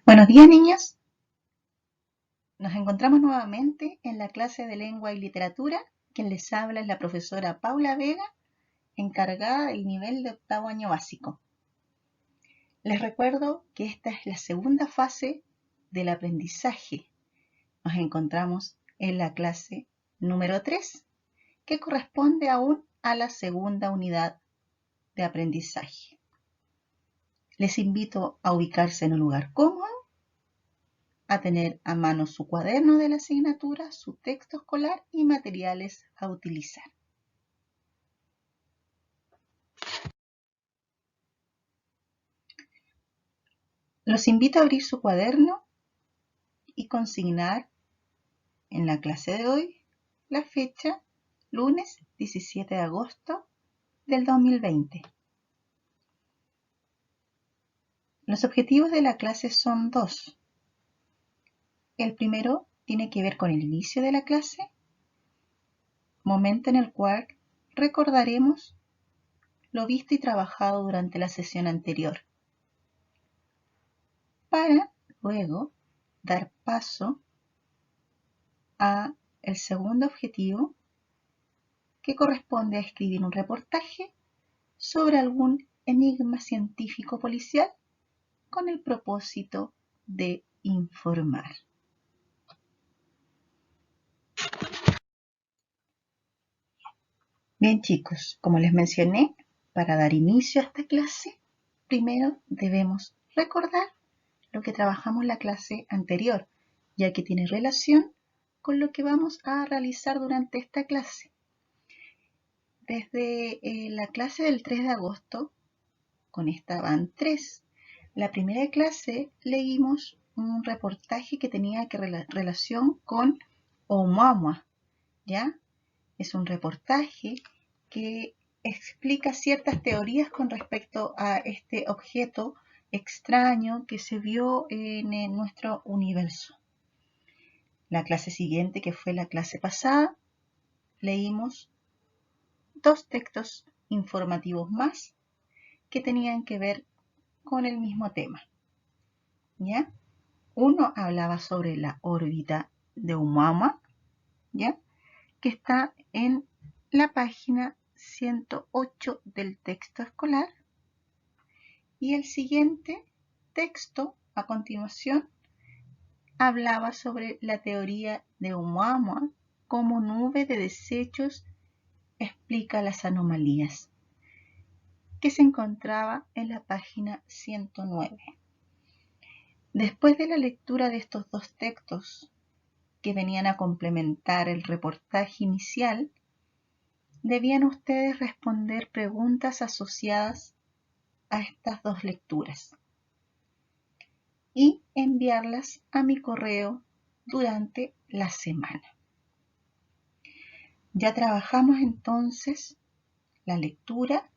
Buenos días, niños. Nos encontramos nuevamente en la clase de lengua y literatura. Quien les habla es la profesora Paula Vega, encargada del nivel de octavo año básico. Les recuerdo que esta es la segunda fase del aprendizaje. Nos encontramos en la clase número 3, que corresponde aún a la segunda unidad de aprendizaje. Les invito a ubicarse en un lugar cómodo, a tener a mano su cuaderno de la asignatura, su texto escolar y materiales a utilizar. Los invito a abrir su cuaderno y consignar en la clase de hoy la fecha lunes 17 de agosto del 2020. Los objetivos de la clase son dos. El primero tiene que ver con el inicio de la clase, momento en el cual recordaremos lo visto y trabajado durante la sesión anterior, para luego dar paso a el segundo objetivo, que corresponde a escribir un reportaje sobre algún enigma científico policial con el propósito de informar. Bien, chicos, como les mencioné, para dar inicio a esta clase, primero debemos recordar lo que trabajamos en la clase anterior, ya que tiene relación con lo que vamos a realizar durante esta clase. Desde la clase del 3 de agosto, con esta van 3. La primera clase leímos un reportaje que tenía relación con Oumuamua, ¿ya? Es un reportaje que explica ciertas teorías con respecto a este objeto extraño que se vio en nuestro universo. La clase siguiente, que fue la clase pasada, leímos 2 textos informativos más que tenían que ver con el mismo tema, ¿ya? Uno hablaba sobre la órbita de Oumuamua, ¿ya? Que está en la página 108 del texto escolar, y el siguiente texto a continuación hablaba sobre la teoría de Oumuamua como nube de desechos explica las anomalías, que se encontraba en la página 109. Después de la lectura de estos 2 textos, que venían a complementar el reportaje inicial, debían ustedes responder preguntas asociadas a estas 2 lecturas y enviarlas a mi correo durante la semana. Ya trabajamos entonces la lectura.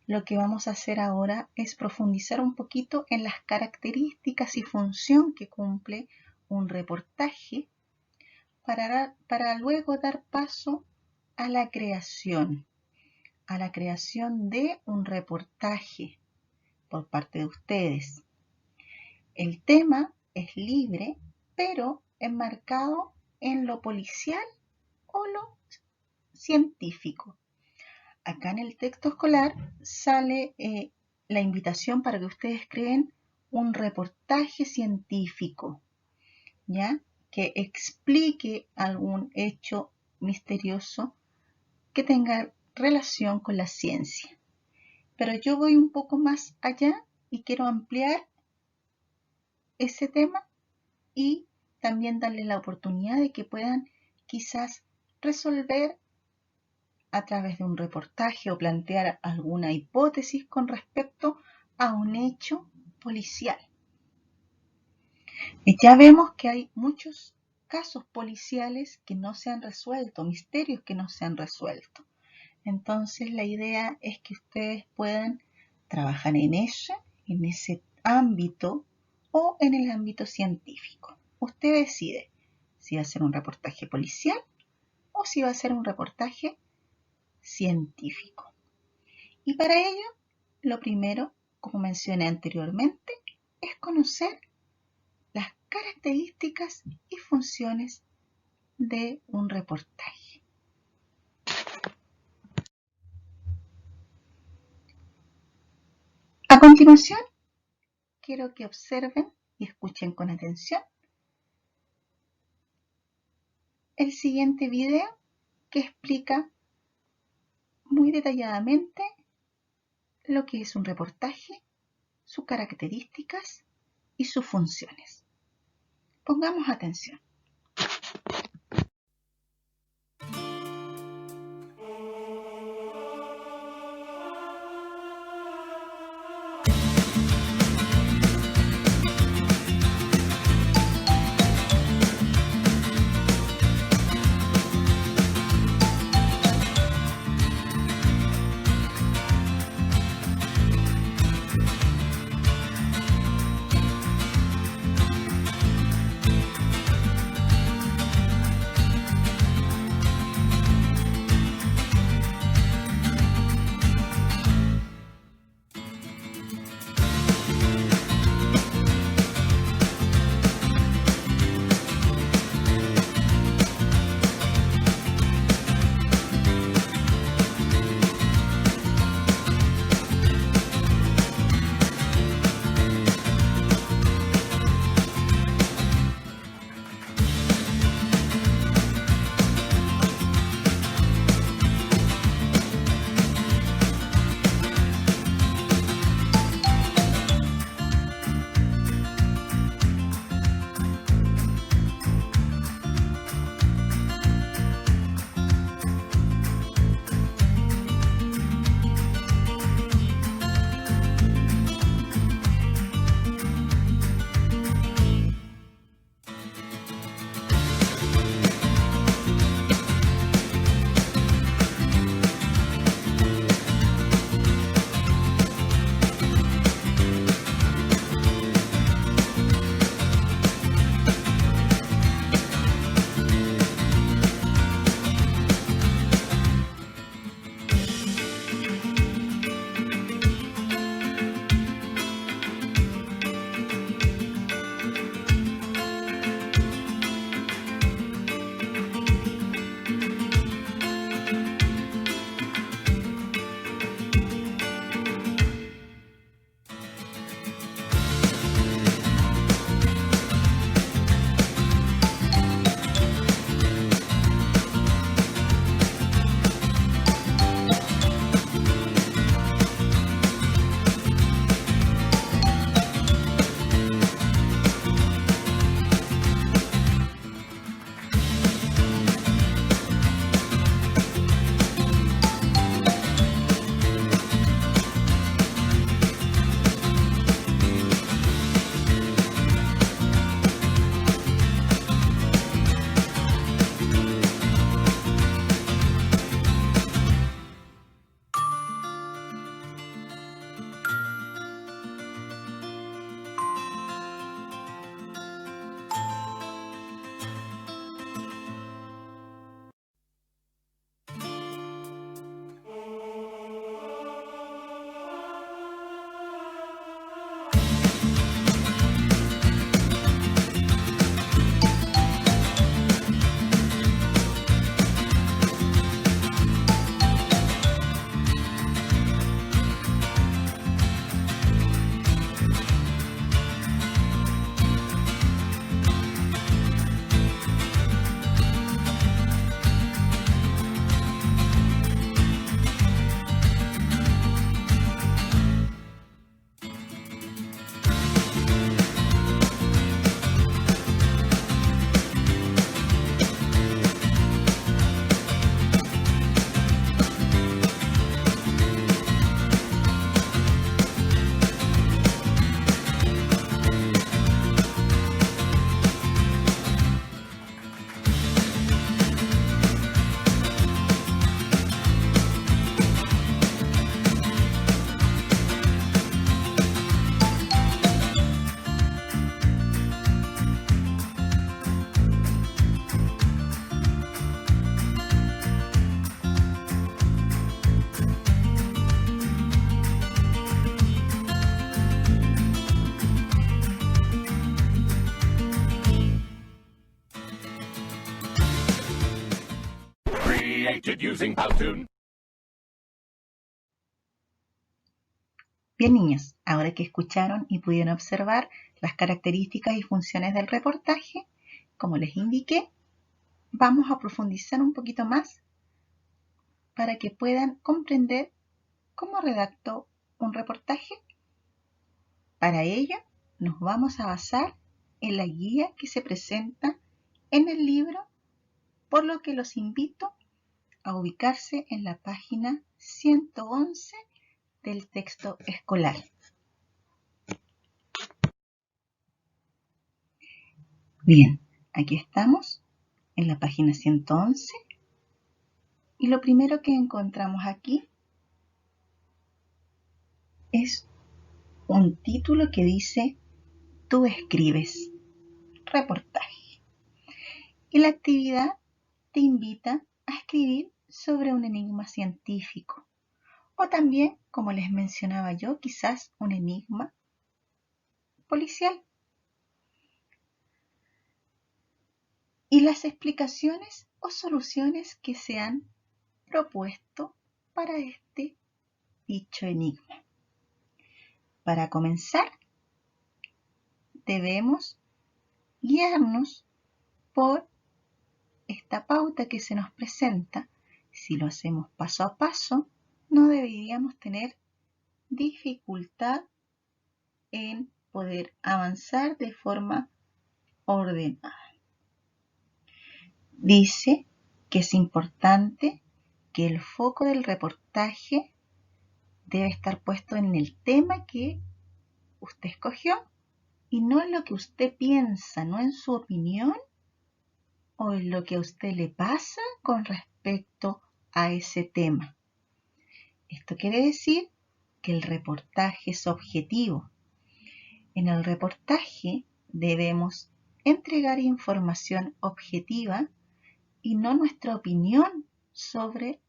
Lo que vamos a hacer ahora es profundizar un poquito en las características y función que cumple un reportaje para luego dar paso a la creación de un reportaje por parte de ustedes. El tema es libre, pero enmarcado en lo policial o lo científico. Acá en el texto escolar sale la invitación para que ustedes creen un reportaje científico, ¿ya? Que explique algún hecho misterioso que tenga relación con la ciencia. Pero yo voy un poco más allá y quiero ampliar ese tema y también darles la oportunidad de que puedan quizás resolver a través de un reportaje o plantear alguna hipótesis con respecto a un hecho policial. Y ya vemos que hay muchos casos policiales que no se han resuelto, misterios que no se han resuelto. Entonces la idea es que ustedes puedan trabajar en ese ámbito o en el ámbito científico. Usted decide si va a ser un reportaje policial o si va a ser un reportaje científico. Y para ello, lo primero, como mencioné anteriormente, es conocer las características y funciones de un reportaje. A continuación, quiero que observen y escuchen con atención el siguiente video que explica muy detalladamente lo que es un reportaje, sus características y sus funciones. Pongamos atención. Created using Powtoon. Bien, niños, ahora que escucharon y pudieron observar las características y funciones del reportaje, como les indiqué, vamos a profundizar un poquito más para que puedan comprender cómo redacto un reportaje. Para ello, nos vamos a basar en la guía que se presenta en el libro, por lo que los invito a ubicarse en la página 111 del texto escolar. Bien, aquí estamos en la página 111 y lo primero que encontramos aquí es un título que dice Tú escribes, reportaje. Y la actividad te invita a escribir sobre un enigma científico o también, como les mencionaba yo, quizás un enigma policial. Y las explicaciones o soluciones que se han propuesto para este dicho enigma. Para comenzar, debemos guiarnos por esta pauta que se nos presenta. Si lo hacemos paso a paso, no deberíamos tener dificultad en poder avanzar de forma ordenada. Dice que es importante que el foco del reportaje debe estar puesto en el tema que usted escogió y no en lo que usted piensa, no en su opinión o en lo que a usted le pasa con respecto a ese tema. Esto quiere decir que el reportaje es objetivo. En el reportaje debemos entregar información objetiva y no nuestra opinión sobre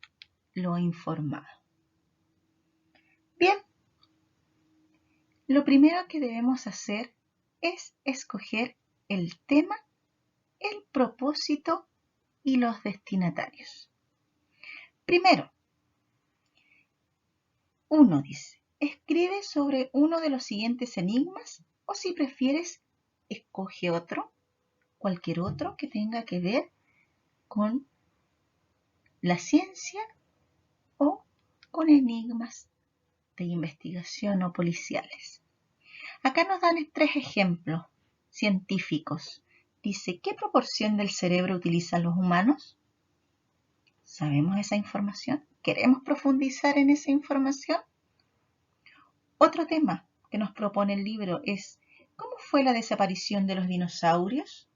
lo informado. Bien, lo primero que debemos hacer es escoger el tema, el propósito y los destinatarios. Primero, uno dice, escribe sobre uno de los siguientes enigmas o si prefieres, escoge otro, cualquier otro que tenga que ver con la ciencia o con enigmas de investigación o policiales. Acá nos dan 3 ejemplos científicos. Dice, ¿qué proporción del cerebro utilizan los humanos? ¿Sabemos esa información? ¿Queremos profundizar en esa información? Otro tema que nos propone el libro es, ¿cómo fue la desaparición de los dinosaurios?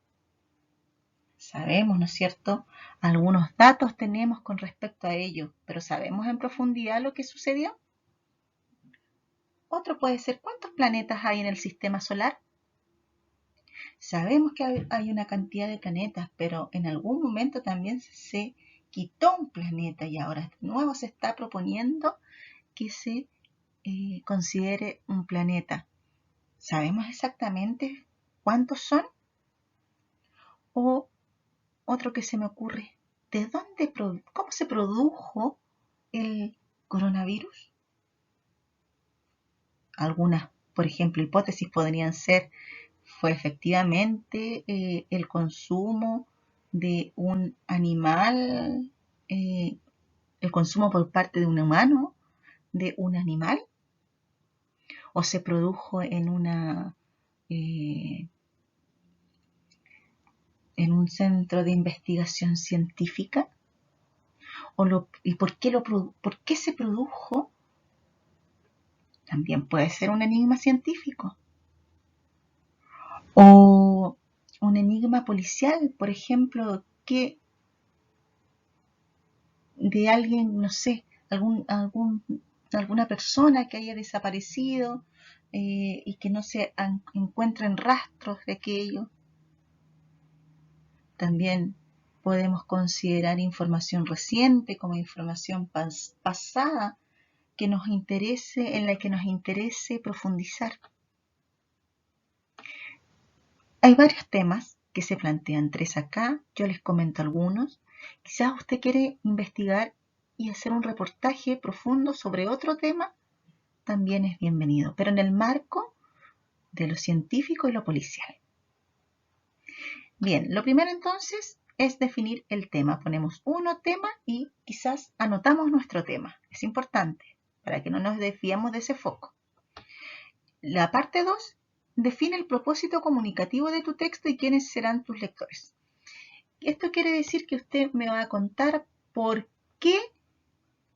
Sabemos, ¿no es cierto? Algunos datos tenemos con respecto a ello, pero ¿sabemos en profundidad lo que sucedió? Otro puede ser, ¿cuántos planetas hay en el sistema solar? Sabemos que hay una cantidad de planetas, pero en algún momento también se quitó un planeta y ahora de nuevo se está proponiendo que se considere un planeta. ¿Sabemos exactamente cuántos son? O otro que se me ocurre, ¿cómo se produjo el coronavirus? Algunas, por ejemplo, hipótesis podrían ser, fue efectivamente el consumo de un animal, el consumo por parte de un humano de un animal, o se produjo en un centro de investigación científica, y por qué se produjo. También puede ser un enigma científico. O un enigma policial, por ejemplo, que de alguien, no sé, alguna persona que haya desaparecido y que no se encuentren rastros de aquello. También podemos considerar información reciente como información pasada en la que nos interese profundizar. Hay varios temas que se plantean, 3 acá, yo les comento algunos. Quizás usted quiere investigar y hacer un reportaje profundo sobre otro tema, también es bienvenido, pero en el marco de lo científico y lo policial. Bien, lo primero entonces es definir el tema. Ponemos tema y quizás anotamos nuestro tema. Es importante para que no nos desviemos de ese foco. La parte 2, define el propósito comunicativo de tu texto y quiénes serán tus lectores. Esto quiere decir que usted me va a contar por qué,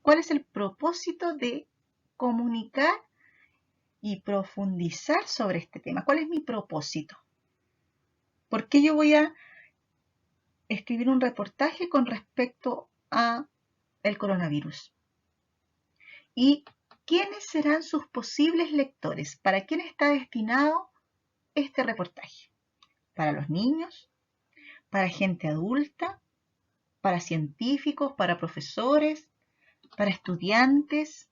cuál es el propósito de comunicar y profundizar sobre este tema. ¿Cuál es mi propósito? ¿Por qué yo voy a escribir un reportaje con respecto a el coronavirus? ¿Y quiénes serán sus posibles lectores? ¿Para quién está destinado este reportaje? ¿Para los niños? ¿Para gente adulta? ¿Para científicos? ¿Para profesores? ¿Para estudiantes?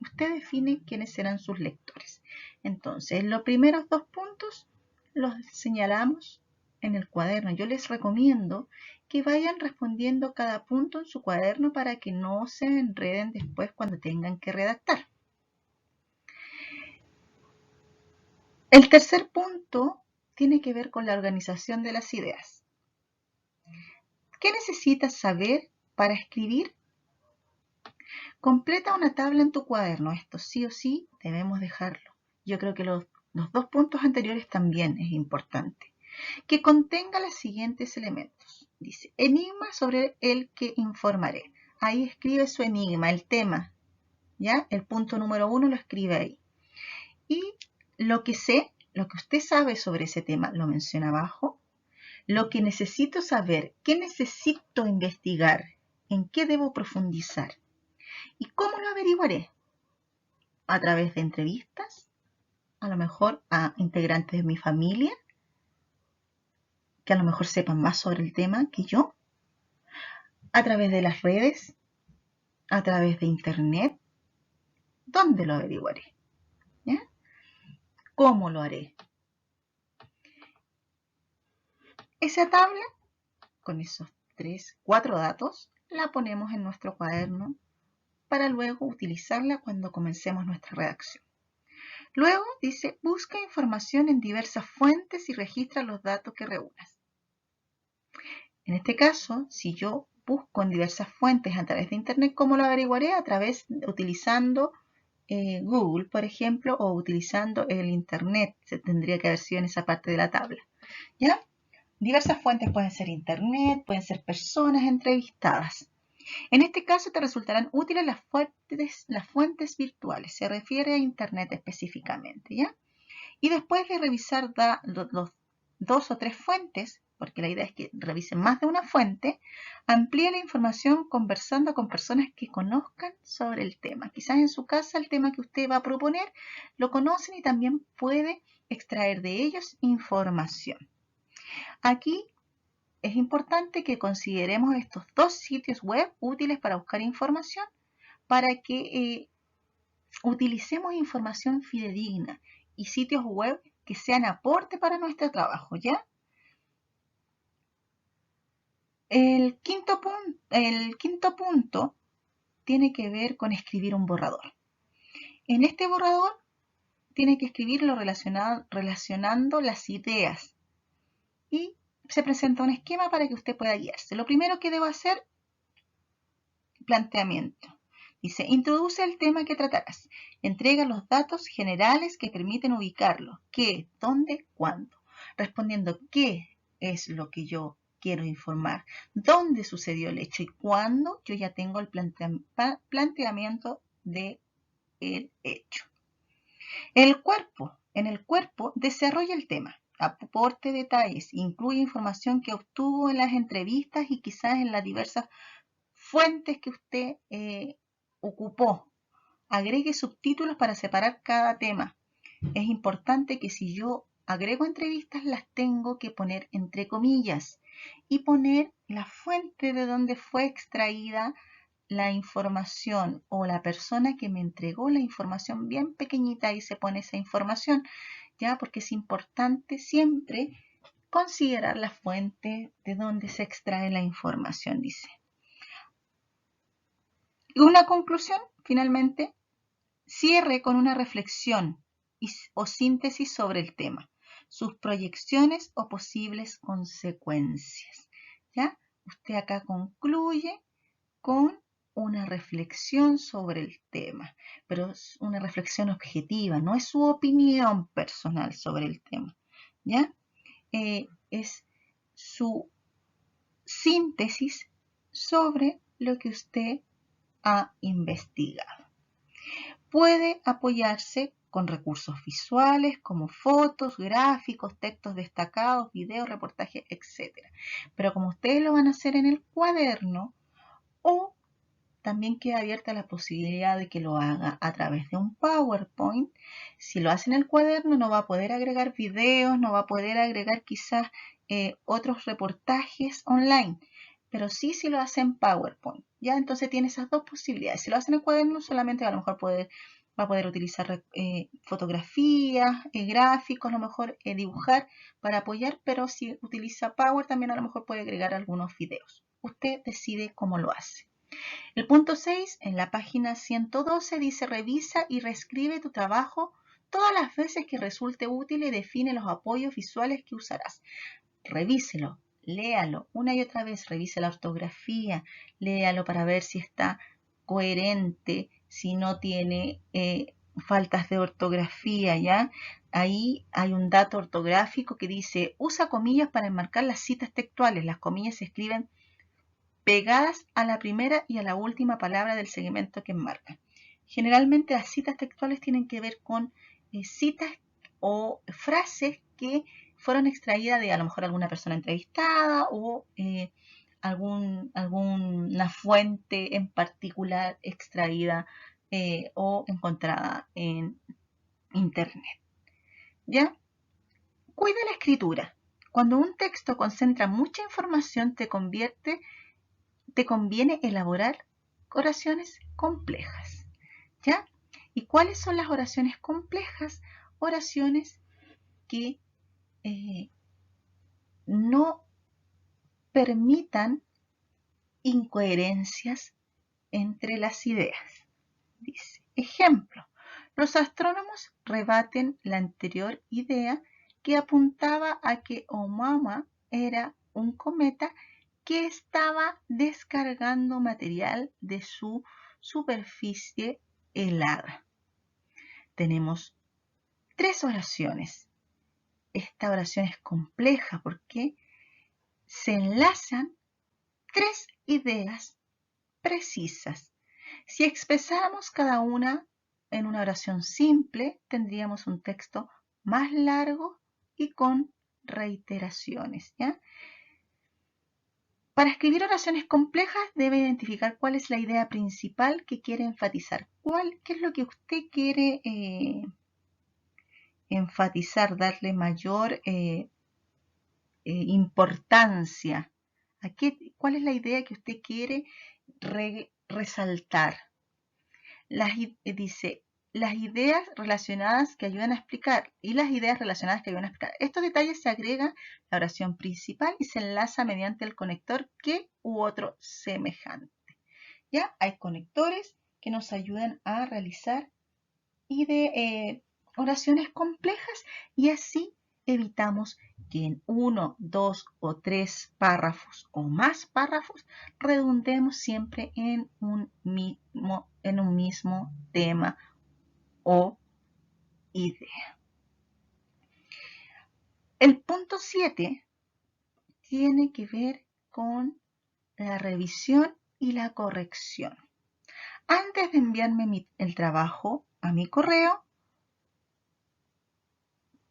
Usted define quiénes serán sus lectores. Entonces, los primeros 2 puntos los señalamos en el cuaderno. Yo les recomiendo que vayan respondiendo cada punto en su cuaderno para que no se enreden después cuando tengan que redactar. El tercer punto tiene que ver con la organización de las ideas. ¿Qué necesitas saber para escribir? Completa una tabla en tu cuaderno. Esto sí o sí debemos dejarlo. Yo creo que los 2 puntos anteriores también es importante. Que contenga los siguientes elementos. Dice, enigma sobre el que informaré. Ahí escribe su enigma, el tema. ¿Ya? El punto número 1 lo escribe ahí. Y lo que sé, lo que usted sabe sobre ese tema, lo menciona abajo. Lo que necesito saber, qué necesito investigar, en qué debo profundizar. ¿Y cómo lo averiguaré? A través de entrevistas, a lo mejor a integrantes de mi familia, que a lo mejor sepan más sobre el tema que yo, a través de las redes, a través de internet. ¿Dónde lo averiguaré? ¿Ya? ¿Cómo lo haré? Esa tabla, con esos 4 datos, la ponemos en nuestro cuaderno para luego utilizarla cuando comencemos nuestra redacción. Luego dice, busca información en diversas fuentes y registra los datos que reúnas. En este caso, si yo busco en diversas fuentes a través de internet, ¿cómo lo averiguaré? Utilizando Google, por ejemplo, o utilizando el internet. Se tendría que haber sido en esa parte de la tabla. ¿Ya? Diversas fuentes pueden ser internet, pueden ser personas entrevistadas. En este caso te resultarán útiles las fuentes virtuales. Se refiere a internet específicamente, ¿ya? Y después de revisar los 2 o 3 fuentes, porque la idea es que revisen más de una fuente, amplíe la información conversando con personas que conozcan sobre el tema. Quizás en su casa el tema que usted va a proponer lo conocen y también puede extraer de ellos información. Aquí es importante que consideremos estos 2 sitios web útiles para buscar información, para que utilicemos información fidedigna y sitios web que sean aporte para nuestro trabajo, ¿ya? El quinto punto tiene que ver con escribir un borrador. En este borrador tiene que escribirlo relacionando las ideas y se presenta un esquema para que usted pueda guiarse. Lo primero que debo hacer, planteamiento. Dice, introduce el tema que tratarás. Entrega los datos generales que permiten ubicarlo. ¿Qué? ¿Dónde? ¿Cuándo? Respondiendo qué es lo que yo quiero informar. ¿Dónde sucedió el hecho? Y cuándo yo ya tengo el planteamiento del hecho. En el cuerpo desarrolla el tema. Aporte detalles. Incluye información que obtuvo en las entrevistas y quizás en las diversas fuentes que usted ocupó. Agregue subtítulos para separar cada tema. Es importante que si yo agrego entrevistas las tengo que poner entre comillas y poner la fuente de donde fue extraída la información o la persona que me entregó la información bien pequeñita y se pone esa información, ya, porque es importante siempre considerar la fuente de donde se extrae la información, dice. Y una conclusión, finalmente, cierre con una reflexión o síntesis sobre el tema, sus proyecciones o posibles consecuencias. ¿Ya? Usted acá concluye con una reflexión sobre el tema, pero es una reflexión objetiva, no es su opinión personal sobre el tema. ¿Ya? Es su síntesis sobre lo que usted ha investigado. Puede apoyarse con recursos visuales como fotos, gráficos, textos destacados, videos, reportajes, etc. Pero como ustedes lo van a hacer en el cuaderno, o también queda abierta la posibilidad de que lo haga a través de un PowerPoint. Si lo hace en el cuaderno no va a poder agregar videos, no va a poder agregar quizás otros reportajes online, pero sí si lo hace en PowerPoint. Ya entonces tiene esas dos posibilidades. Si lo hace en el cuaderno solamente a lo mejor va a poder utilizar fotografías, gráficos, a lo mejor dibujar para apoyar, pero si utiliza Power también a lo mejor puede agregar algunos videos. Usted decide cómo lo hace. El punto 6, en la página 112, dice revisa y reescribe tu trabajo todas las veces que resulte útil y define los apoyos visuales que usarás. Revíselo, léalo una y otra vez, revise la ortografía, léalo para ver si está coherente, si no tiene faltas de ortografía, ¿ya? Ahí hay un dato ortográfico que dice, usa comillas para enmarcar las citas textuales. Las comillas se escriben pegadas a la primera y a la última palabra del segmento que enmarcan. Generalmente las citas textuales tienen que ver con citas o frases que fueron extraídas de a lo mejor alguna persona entrevistada o alguna fuente en particular extraída o encontrada en internet. ¿Ya? Cuida la escritura. Cuando un texto concentra mucha información te conviene elaborar oraciones complejas. ¿Ya? ¿Y cuáles son las oraciones complejas? Oraciones que no permitan incoherencias entre las ideas. Dice, ejemplo, los astrónomos rebaten la anterior idea que apuntaba a que Oumuamua era un cometa que estaba descargando material de su superficie helada. Tenemos 3 oraciones. Esta oración es compleja porque se enlazan 3 ideas precisas. Si expresáramos cada una en una oración simple, tendríamos un texto más largo y con reiteraciones, ¿ya? Para escribir oraciones complejas debe identificar cuál es la idea principal que quiere enfatizar. ¿Qué es lo que usted quiere enfatizar, darle mayor importancia? ¿Cuál es la idea que usted quiere resaltar? Dice, las ideas relacionadas que ayudan a explicar y las ideas relacionadas que ayudan a explicar. Estos detalles se agregan a la oración principal y se enlaza mediante el conector que u otro semejante. ¿Ya? Hay conectores que nos ayudan a realizar oraciones complejas y así evitamos que en 1, 2 o 3 párrafos o más párrafos redundemos siempre en un mismo tema o idea. El punto 7 tiene que ver con la revisión y la corrección. Antes de enviarme el trabajo a mi correo,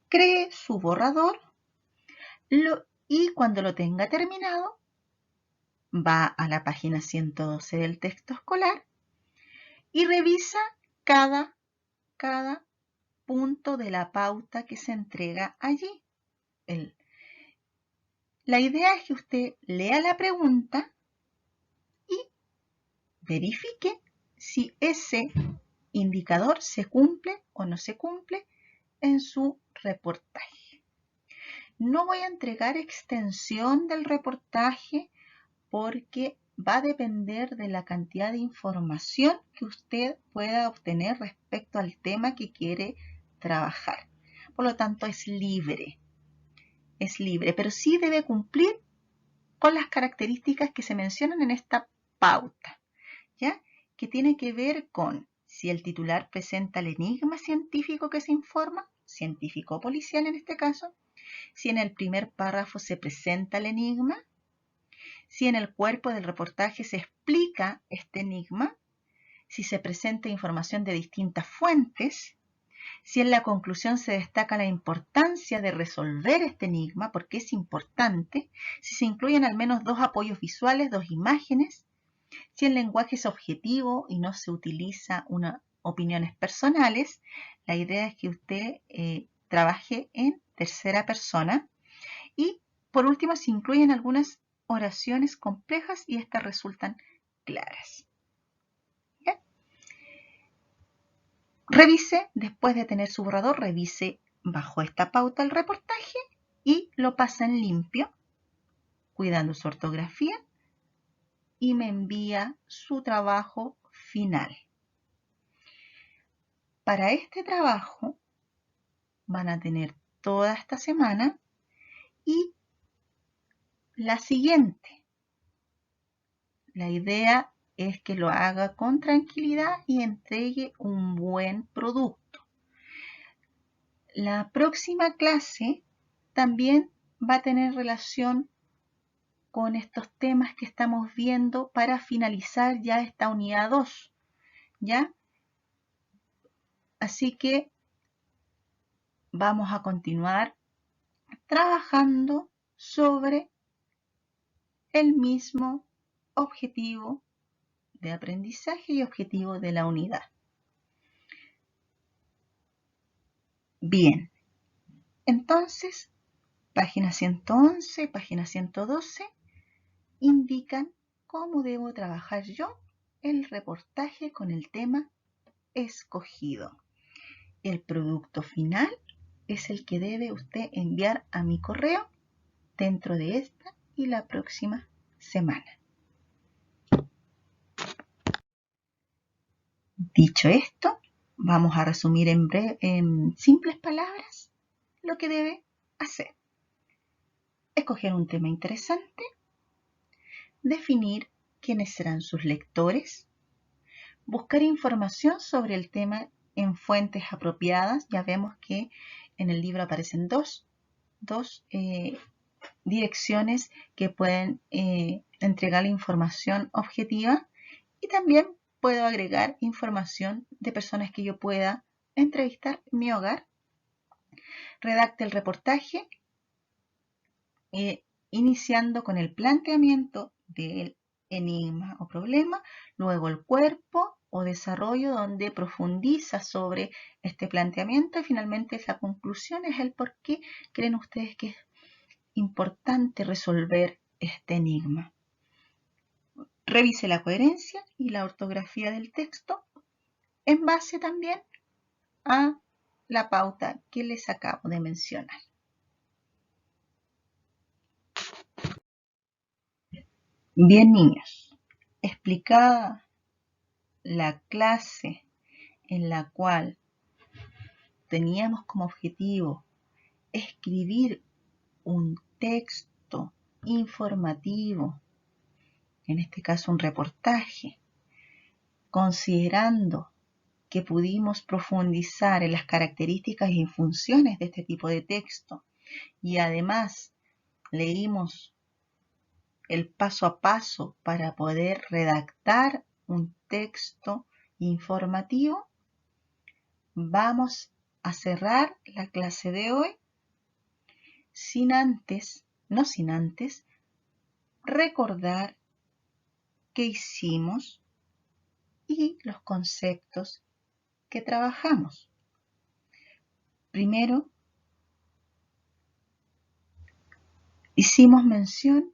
cree su borrador y cuando lo tenga terminado, va a la página 112 del texto escolar y revisa cada punto de la pauta que se entrega allí. La idea es que usted lea la pregunta y verifique si ese indicador se cumple o no se cumple en su reportaje. No voy a entregar extensión del reportaje porque va a depender de la cantidad de información que usted pueda obtener respecto al tema que quiere trabajar. Por lo tanto, es libre, pero sí debe cumplir con las características que se mencionan en esta pauta, ¿ya? Que tiene que ver con si el titular presenta el enigma científico que se informa, científico o policial en este caso, si en el primer párrafo se presenta el enigma, si en el cuerpo del reportaje se explica este enigma, si se presenta información de distintas fuentes, si en la conclusión se destaca la importancia de resolver este enigma, porque es importante, si se incluyen al menos 2 apoyos visuales, 2 imágenes, si el lenguaje es objetivo y no se utiliza opiniones personales. La idea es que usted trabaje en tercera persona. Y por último, se incluyen algunas oraciones complejas y estas resultan claras. ¿Ya? Revise, después de tener su borrador, revise bajo esta pauta el reportaje y lo pasa en limpio, cuidando su ortografía, y me envía su trabajo final. Para este trabajo van a tener toda esta semana y la siguiente. La idea es que lo haga con tranquilidad y entregue un buen producto. La próxima clase también va a tener relación con estos temas que estamos viendo para finalizar ya esta unidad 2, ¿ya? Así que vamos a continuar trabajando sobre el mismo objetivo de aprendizaje y objetivo de la unidad. Bien, entonces, página 111, página 112 indican cómo debo trabajar yo el reportaje con el tema escogido. El producto final es el que debe usted enviar a mi correo dentro de esta y la próxima semana. Dicho esto, vamos a resumir en simples palabras lo que debe hacer. Escoger un tema interesante, definir quiénes serán sus lectores, buscar información sobre el tema en fuentes apropiadas. Ya vemos que en el libro aparecen dos direcciones que pueden entregar la información objetiva, y también puedo agregar información de personas que yo pueda entrevistar en mi hogar. Redacte el reportaje iniciando con el planteamiento del enigma o problema, luego el cuerpo o desarrollo donde profundiza sobre este planteamiento y finalmente la conclusión es el por qué creen ustedes que es importante resolver este enigma. Revise la coherencia y la ortografía del texto en base también a la pauta que les acabo de mencionar. Bien, niños, explicada la clase en la cual teníamos como objetivo escribir un texto informativo, en este caso un reportaje, considerando que pudimos profundizar en las características y funciones de este tipo de texto y además leímos el paso a paso para poder redactar un texto informativo, vamos a cerrar la clase de hoy no sin antes recordar qué hicimos y los conceptos que trabajamos. Primero, hicimos mención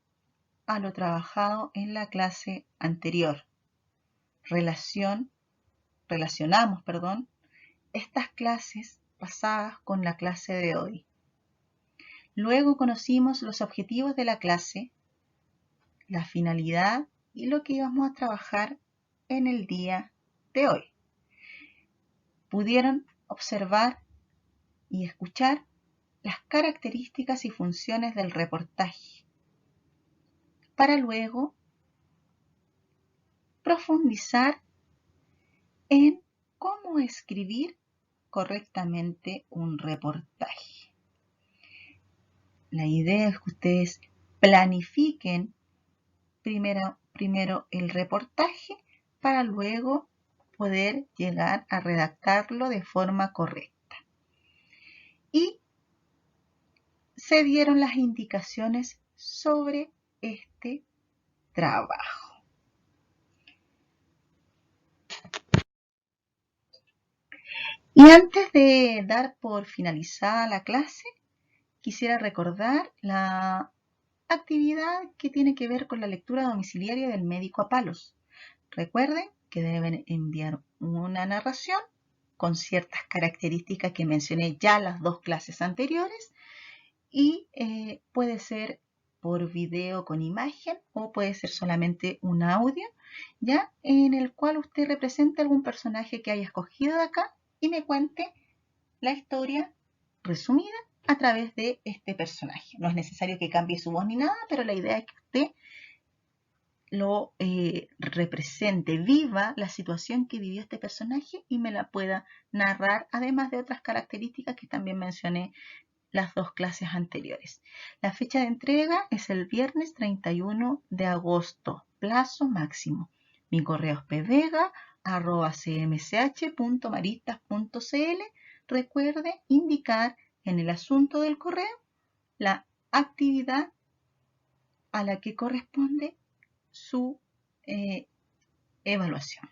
a lo trabajado en la clase anterior. Relacionamos estas clases pasadas con la clase de hoy. Luego conocimos los objetivos de la clase, la finalidad y lo que íbamos a trabajar en el día de hoy. Pudieron observar y escuchar las características y funciones del reportaje, para luego profundizar en cómo escribir correctamente un reportaje. La idea es que ustedes planifiquen primero el reportaje para luego poder llegar a redactarlo de forma correcta. Y se dieron las indicaciones sobre este trabajo. Y antes de dar por finalizada la clase, quisiera recordar la actividad que tiene que ver con la lectura domiciliaria del médico a palos. Recuerden que deben enviar una narración con ciertas características que mencioné ya en las dos clases anteriores y puede ser por video con imagen o puede ser solamente un audio, ya en el cual usted represente algún personaje que haya escogido de acá y me cuente la historia resumida a través de este personaje. No es necesario que cambie su voz ni nada, pero la idea es que usted lo represente, viva la situación que vivió este personaje y me la pueda narrar, además de otras características que también mencioné las dos clases anteriores. La fecha de entrega es el viernes 31 de agosto, plazo máximo. Mi correo es pvega@cmch.maristas.cl. Recuerde indicar en el asunto del correo la actividad a la que corresponde su evaluación.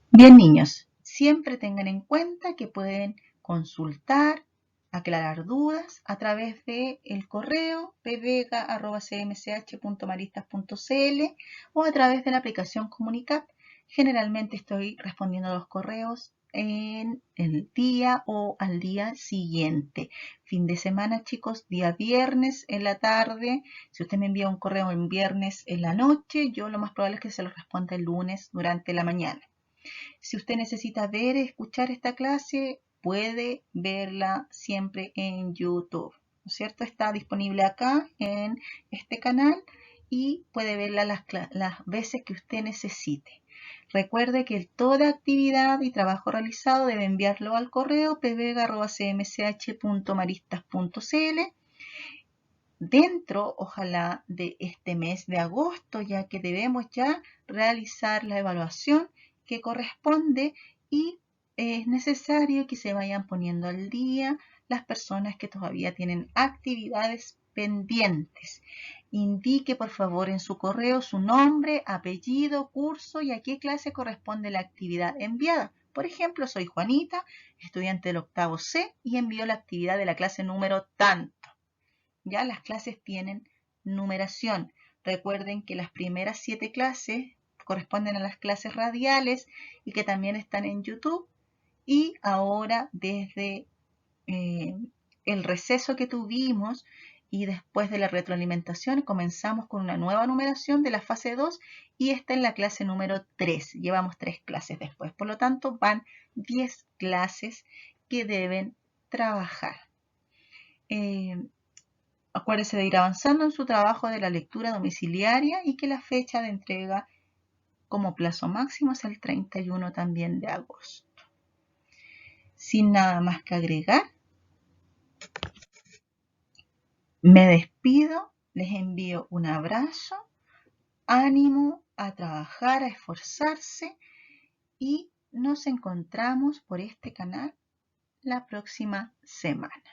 Bien, niños, siempre tengan en cuenta que pueden consultar, aclarar dudas a través del correo pvega@cmch.maristas.cl o a través de la aplicación Comunicap. Generalmente estoy respondiendo los correos en el día o al día siguiente. Fin de semana, chicos, día viernes en la tarde. Si usted me envía un correo en viernes en la noche, yo lo más probable es que se lo responda el lunes durante la mañana. Si usted necesita ver, escuchar esta clase, puede verla siempre en YouTube, ¿no es cierto? Está disponible acá en este canal y puede verla las veces que usted necesite. Recuerde que toda actividad y trabajo realizado debe enviarlo al correo pvega@cmch.maristas.cl dentro, ojalá, de este mes de agosto, ya que debemos ya realizar la evaluación que corresponde y es necesario que se vayan poniendo al día las personas que todavía tienen actividades pendientes. Indique por favor en su correo su nombre, apellido, curso y a qué clase corresponde la actividad enviada. Por ejemplo, soy Juanita, estudiante del octavo C y envío la actividad de la clase número tanto. Ya las clases tienen numeración. Recuerden que las primeras 7 clases corresponden a las clases radiales y que también están en YouTube. Y ahora desde el receso que tuvimos y después de la retroalimentación comenzamos con una nueva numeración de la fase 2 y esta es la clase número 3. Llevamos 3 clases después. Por lo tanto van 10 clases que deben trabajar. Acuérdese de ir avanzando en su trabajo de la lectura domiciliaria y que la fecha de entrega como plazo máximo es el 31 también de agosto. Sin nada más que agregar, me despido, les envío un abrazo, ánimo a trabajar, a esforzarse y nos encontramos por este canal la próxima semana.